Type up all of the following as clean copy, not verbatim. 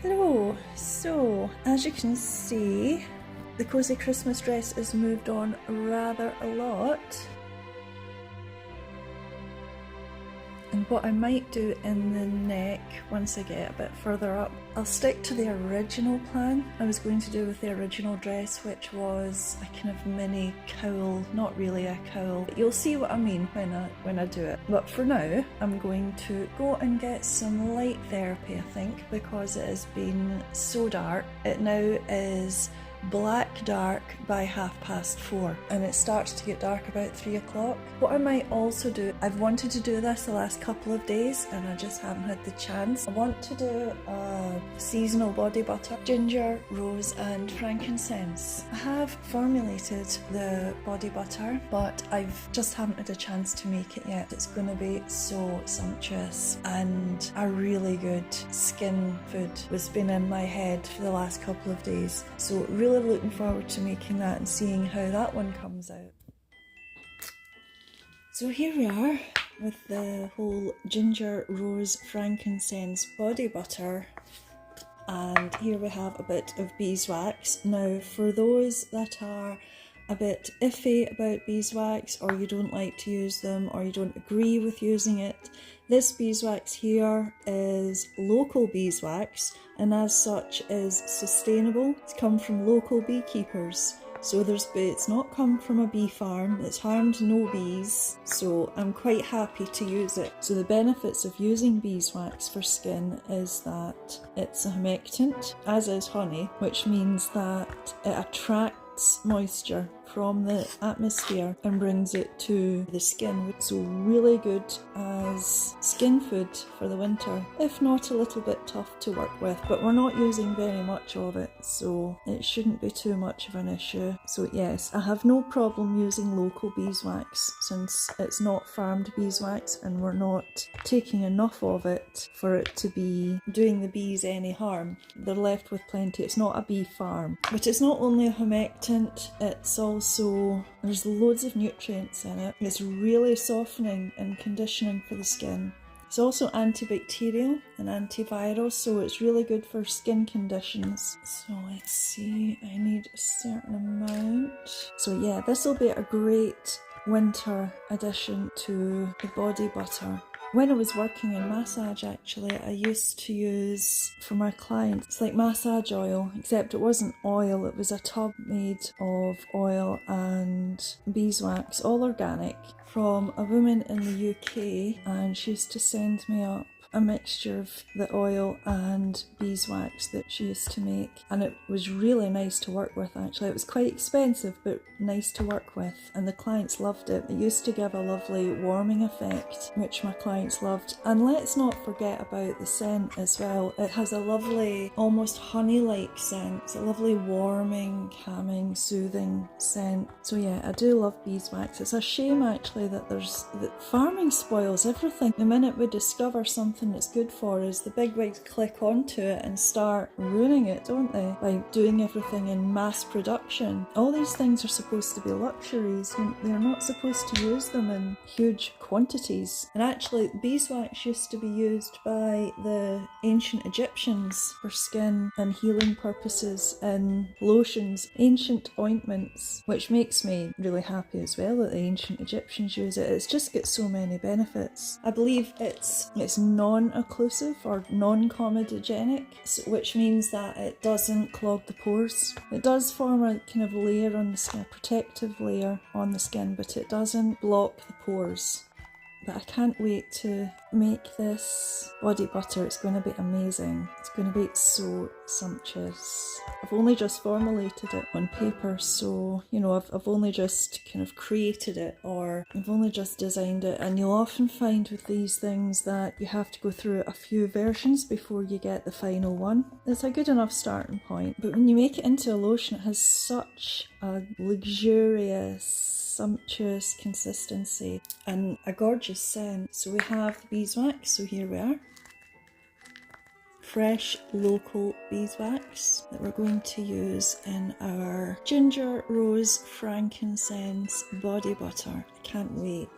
Hello! So, as you can see, the Cosy Christmas dress has moved on rather a lot. And what I might do in the neck, once I get a bit further up, I'll stick to the original plan I was going to do with the original dress, which was a kind of mini cowl, not really a cowl. But you'll see what I mean when I do it. But for now, I'm going to go and get some light therapy, I think, because it has been so dark. It now is black dark by 4:30 and it starts to get dark about 3 o'clock. What I might also do, I've wanted to do this the last couple of days and I just haven't had the chance. I want to do a seasonal body butter, ginger, rose and frankincense. I have formulated the body butter but I've just haven't had a chance to make it yet. It's going to be so sumptuous and a really good skin food was been in my head for the last couple of days, so really looking forward to making that and seeing how that one comes out. So here we are with the whole ginger, rose, frankincense body butter, and here we have a bit of beeswax. Now for those that are a bit iffy about beeswax, or you don't like to use them, or you don't agree with using it, this beeswax here is local beeswax and as such is sustainable. It's come from local beekeepers, so it's not come from a bee farm, it's harmed no bees, so I'm quite happy to use it. So the benefits of using beeswax for skin is that it's a humectant, as is honey, which means that it attracts moisture from the atmosphere and brings it to the skin. So really good as skin food for the winter, if not a little bit tough to work with, but we're not using very much of it, so it shouldn't be too much of an issue. So yes, I have no problem using local beeswax since it's not farmed beeswax and we're not taking enough of it for it to be doing the bees any harm. They're left with plenty. It's not a bee farm. But it's not only a humectant, it's also, there's loads of nutrients in it. It's really softening and conditioning for the skin. It's also antibacterial and antiviral, so it's really good for skin conditions. So let's see, I need a certain amount. So yeah, this will be a great winter addition to the body butter. When I was working in massage, actually, I used to use, for my clients, it's like massage oil, except it wasn't oil, it was a tub made of oil and beeswax, all organic, from a woman in the UK, and she used to send me up a mixture of the oil and beeswax that she used to make, and it was really nice to work with. Actually, it was quite expensive but nice to work with, and the clients loved it. It used to give a lovely warming effect, which my clients loved. And let's not forget about the scent as well. It has a lovely, almost honey-like scent. It's a lovely warming, calming, soothing scent. So yeah, I do love beeswax. It's a shame actually that farming spoils everything. The minute we discover something it's good for us, the bigwigs click onto it and start ruining it, don't they? By doing everything in mass production. All these things are supposed to be luxuries. They're not supposed to use them in huge quantities. And actually, beeswax used to be used by the ancient Egyptians for skin and healing purposes in lotions, ancient ointments, which makes me really happy as well that the ancient Egyptians use it. It's just got so many benefits. I believe it's non-occlusive or non-comedogenic, which means that it doesn't clog the pores. It does form a kind of layer on the skin, a protective layer on the skin, but it doesn't block the pores. But I can't wait to make this body butter. It's going to be amazing. It's going to be so sumptuous. I've only just formulated it on paper, so you know, I've only just kind of created it, or I've only just designed it, and you'll often find with these things that you have to go through a few versions before you get the final one. It's a good enough starting point, but when you make it into a lotion, it has such a luxurious, sumptuous consistency and a gorgeous scent. So we have the beeswax, so here we are. fresh local beeswax that we're going to use in our ginger rose frankincense body butter. I can't wait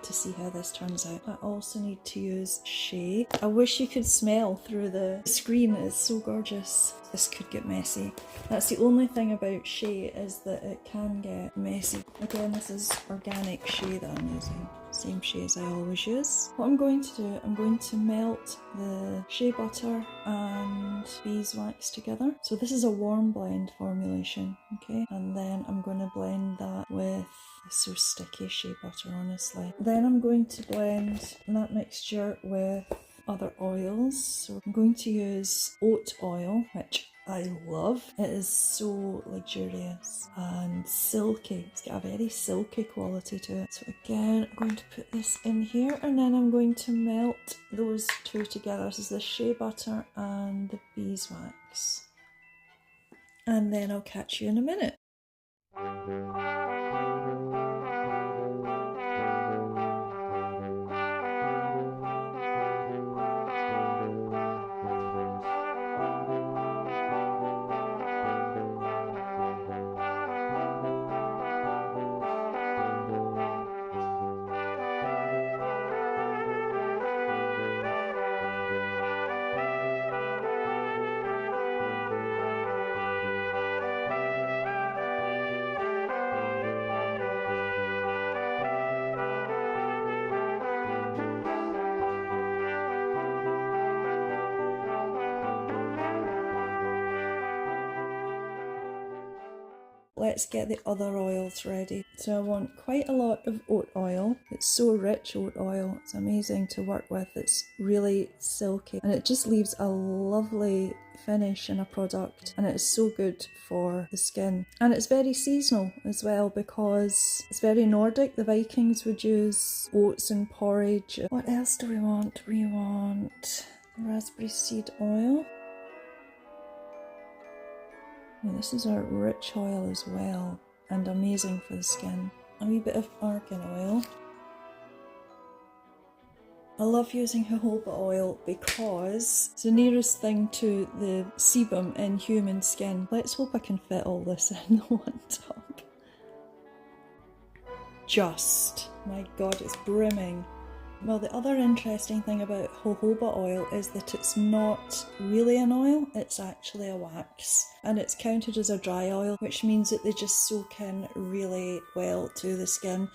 to see how this turns out. I also need to use shea. I wish you could smell through the screen, it's so gorgeous. This could get messy. That's the only thing about shea, is that it can get messy. Again, this is organic shea that I'm using. Same shea as I always use. What I'm going to do, I'm going to melt the shea butter and beeswax together. So this is a warm blend formulation, okay? And then I'm going to blend that with, it's so sticky, shea butter, honestly. Then I'm going to blend that mixture with other oils. So I'm going to use oat oil, which I love. It is so luxurious and silky. It's got a very silky quality to it. So again, I'm going to put this in here, and then I'm going to melt those two together. This is the shea butter and the beeswax. And then I'll catch you in a minute. Let's get the other oils ready. So I want quite a lot of oat oil. It's so rich, oat oil. It's amazing to work with. It's really silky and it just leaves a lovely finish in a product, and it's so good for the skin. And it's very seasonal as well because it's very Nordic. The Vikings would use oats and porridge. What else do we want? We want raspberry seed oil. And this is a rich oil as well, and amazing for the skin. A wee bit of argan oil. I love using jojoba oil because it's the nearest thing to the sebum in human skin. Let's hope I can fit all this in one tub. My god, it's brimming. Well, the other interesting thing about jojoba oil is that it's not really an oil, it's actually a wax. And it's counted as a dry oil, which means that they just soak in really well to the skin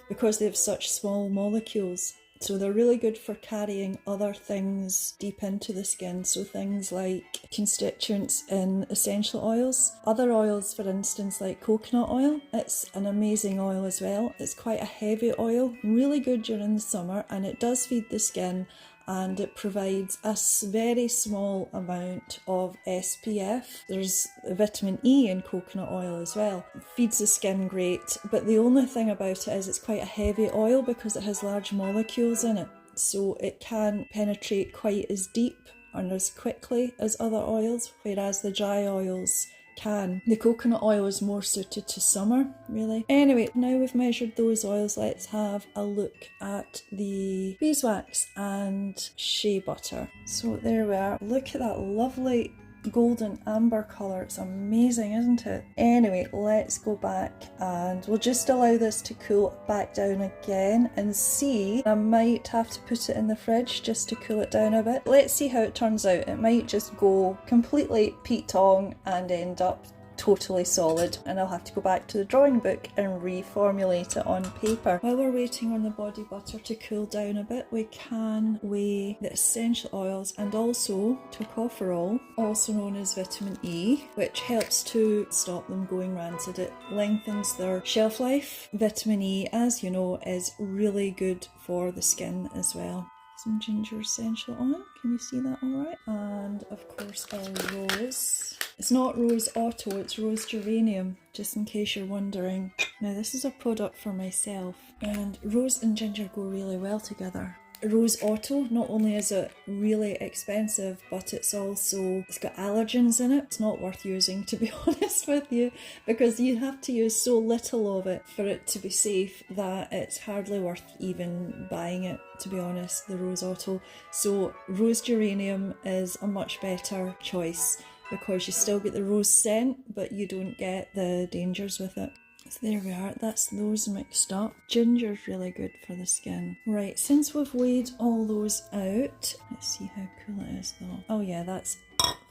because they have such small molecules. So they're really good for carrying other things deep into the skin. So things like constituents in essential oils. Other oils, for instance, like coconut oil, it's an amazing oil as well. It's quite a heavy oil, really good during the summer, and it does feed the skin, and it provides a very small amount of SPF. There's vitamin E in coconut oil as well. It feeds the skin great, but the only thing about it is it's quite a heavy oil because it has large molecules in it. So it can't penetrate quite as deep and as quickly as other oils, whereas the dry oils can. The coconut oil is more suited to summer, really. Anyway, now we've measured those oils, let's have a look at the beeswax and shea butter. So there we are. Look at that lovely golden amber colour. It's amazing, isn't it? Anyway, let's go back and we'll just allow this to cool back down again and see. I might have to put it in the fridge just to cool it down a bit. Let's see how it turns out. It might just go completely Pete Tong and end up totally solid, and I'll have to go back to the drawing book and reformulate it on paper. While we're waiting on the body butter to cool down a bit, we can weigh the essential oils and also tocopherol, also known as vitamin E, which helps to stop them going rancid. It lengthens their shelf life. Vitamin E, as you know, is really good for the skin as well. Some ginger essential oil, can you see that all right? And of course our rose. It's not rose otto, it's rose geranium, just in case you're wondering. Now this is a product for myself, and rose and ginger go really well together. Rose Auto. Not only is it really expensive, but it's got allergens in it. It's not worth using, to be honest with you, because you have to use so little of it for it to be safe that it's hardly worth even buying it, to be honest, the Rose Auto. So Rose Geranium is a much better choice because you still get the rose scent, but you don't get the dangers with it. So there we are, that's those mixed up. Ginger's really good for the skin. Right, since we've weighed all those out, let's see how cool it is though. Oh yeah, that's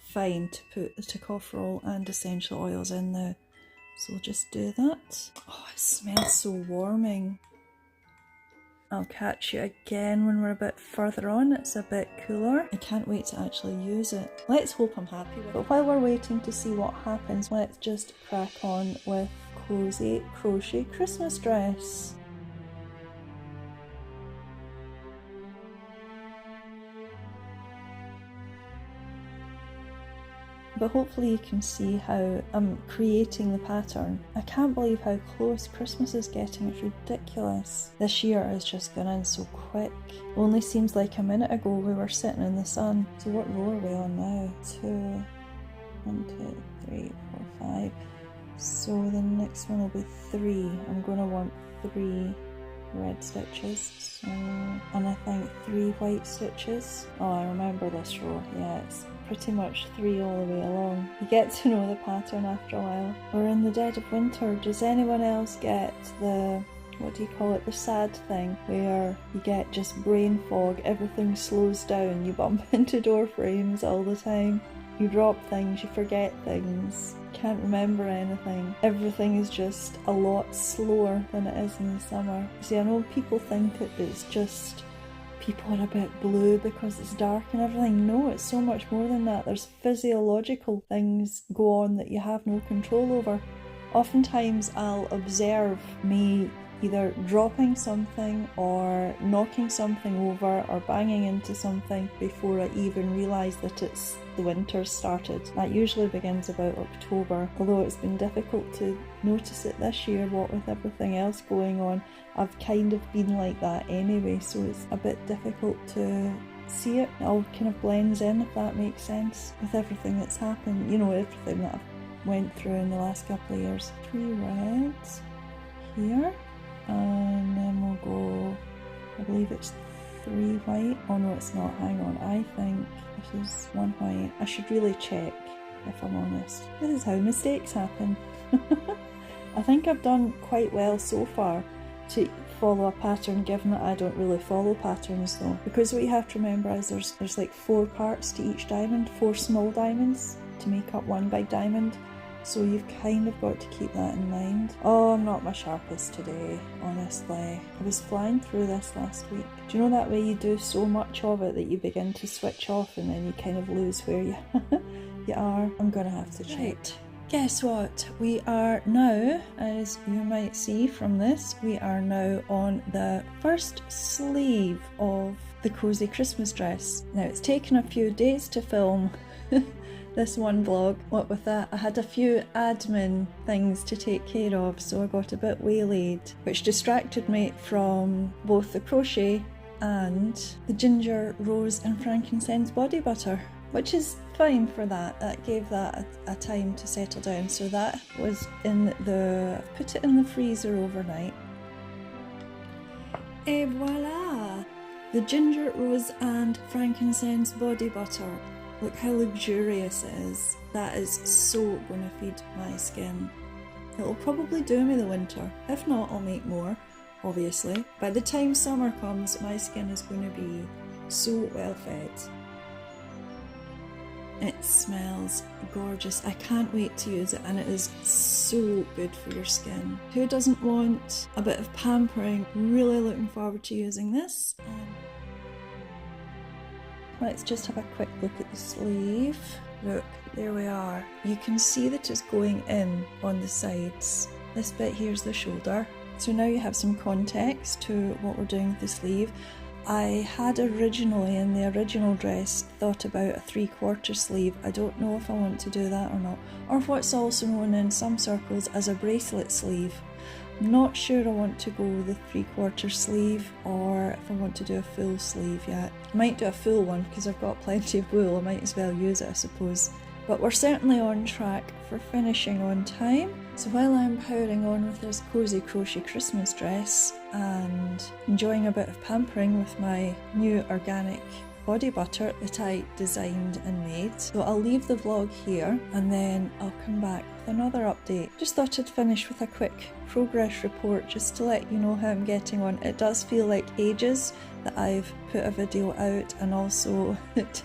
fine to put the tocopherol and essential oils in now. So we'll just do that. Oh, it smells so warming. I'll catch you again when we're a bit further on, it's a bit cooler. I can't wait to actually use it. Let's hope I'm happy with it. But while we're waiting to see what happens, let's just crack on with Cosy Crochet Christmas Dress. But hopefully you can see how I'm creating the pattern. I can't believe how close Christmas is getting, it's ridiculous. This year has just gone in so quick. Only seems like a minute ago we were sitting in the sun. So what row are we on now? 1, 2, 3, 4, 5. So the next one will be 3. I'm going to want 3 red stitches. So, and I think 3 white stitches. Oh, I remember this row. Yeah, it's pretty much 3 all the way along. You get to know the pattern after a while. We're in the dead of winter. Does anyone else get the, what do you call it, the sad thing where you get just brain fog, everything slows down, you bump into door frames all the time, you drop things, you forget things, can't remember anything. Everything is just a lot slower than it is in the summer. See, I know people think it's just people are a bit blue because it's dark and everything. No, it's so much more than that. There's physiological things go on that you have no control over. Oftentimes I'll observe me either dropping something or knocking something over or banging into something before I even realise that it's the winter started. That usually begins about October, although it's been difficult to notice it this year, what with everything else going on. I've kind of been like that anyway, so it's a bit difficult to see it. It all kind of blends in, if that makes sense, with everything that's happened, you know, everything that I've went through in the last couple of years. 3 reds here, and then we'll go, I believe it's 3 white. Oh no, it's not, hang on, I think this is 1 white. I should really check, if I'm honest. This is how mistakes happen. I think I've done quite well so far to follow a pattern, given that I don't really follow patterns though. Because what you have to remember is there's like 4 parts to each diamond, 4 small diamonds to make up 1 big diamond. So you've kind of got to keep that in mind. Oh, I'm not my sharpest today, honestly. I was flying through this last week. Do you know that way you do so much of it that you begin to switch off and then you kind of lose where you, you are? I'm gonna have to check. Right. Guess what? We are now, as you might see from this, we are now on the first sleeve of the Cosy Christmas Dress. Now it's taken a few days to film this one vlog. What with that, I had a few admin things to take care of, so I got a bit waylaid, which distracted me from both the crochet and the ginger, rose and frankincense body butter, which is fine for that. That gave that a time to settle down. So that was in the, put it in the freezer overnight. Et voila! The ginger, rose and frankincense body butter. Look how luxurious it is. That is so gonna feed my skin. It'll probably do me the winter. If not, I'll make more, obviously. By the time summer comes, my skin is going to be so well fed. It smells gorgeous. I can't wait to use it, and it is so good for your skin. Who doesn't want a bit of pampering? Really looking forward to using this. Let's just have a quick look at the sleeve. Look, there we are. You can see that it's going in on the sides. This bit here's the shoulder. So now you have some context to what we're doing with the sleeve. I had originally, in the original dress, thought about a 3/4 sleeve. I don't know if I want to do that or not. Or what's also known in some circles as a bracelet sleeve. I'm not sure I want to go the 3/4 sleeve or if I want to do a full sleeve yet. I might do a full one because I've got plenty of wool, I might as well use it I suppose. But we're certainly on track for finishing on time. So while I'm powering on with this Cosy Crochet Christmas dress and enjoying a bit of pampering with my new organic body butter that I designed and made. So I'll leave the vlog here and then I'll come back with another update. Just thought I'd finish with a quick progress report just to let you know how I'm getting on. It does feel like ages that I've put a video out, and also it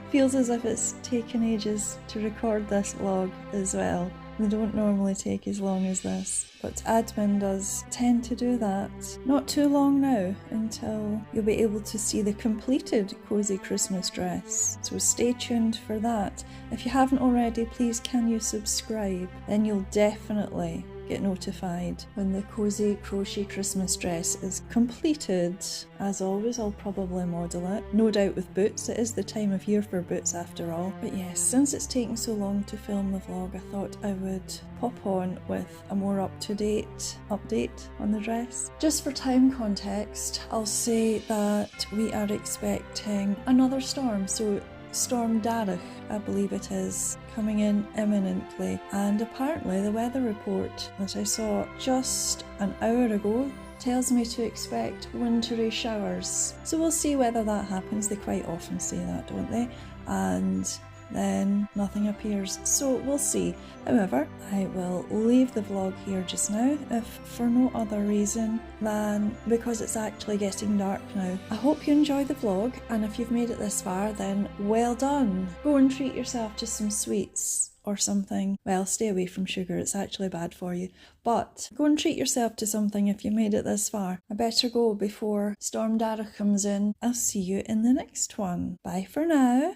feels as if it's taken ages to record this vlog as well. They don't normally take as long as this, but admin does tend to do that. Not too long now until you'll be able to see the completed Cosy Christmas dress, so stay tuned for that. If you haven't already, please can you subscribe, then you'll definitely get notified when the Cosy Crochet Christmas dress is completed. As always, I'll probably model it, no doubt with boots. It is the time of year for boots after all. But yes, since it's taken so long to film the vlog, I thought I would pop on with a more up-to-date update on the dress. Just for time context, I'll say that we are expecting another storm, so Storm Darach, I believe it is, coming in imminently, and apparently the weather report that I saw just an hour ago tells me to expect wintry showers. So we'll see whether that happens. They quite often say that, don't they? And then nothing appears, so we'll see. However, I will leave the vlog here just now, if for no other reason than because it's actually getting dark now. I hope you enjoy the vlog, and if you've made it this far, then well done. Go and treat yourself to some sweets or something. Well, stay away from sugar, it's actually bad for you, but go and treat yourself to something if you made it this far. I better go before Storm Darach comes in. I'll see you in the next one. Bye for now.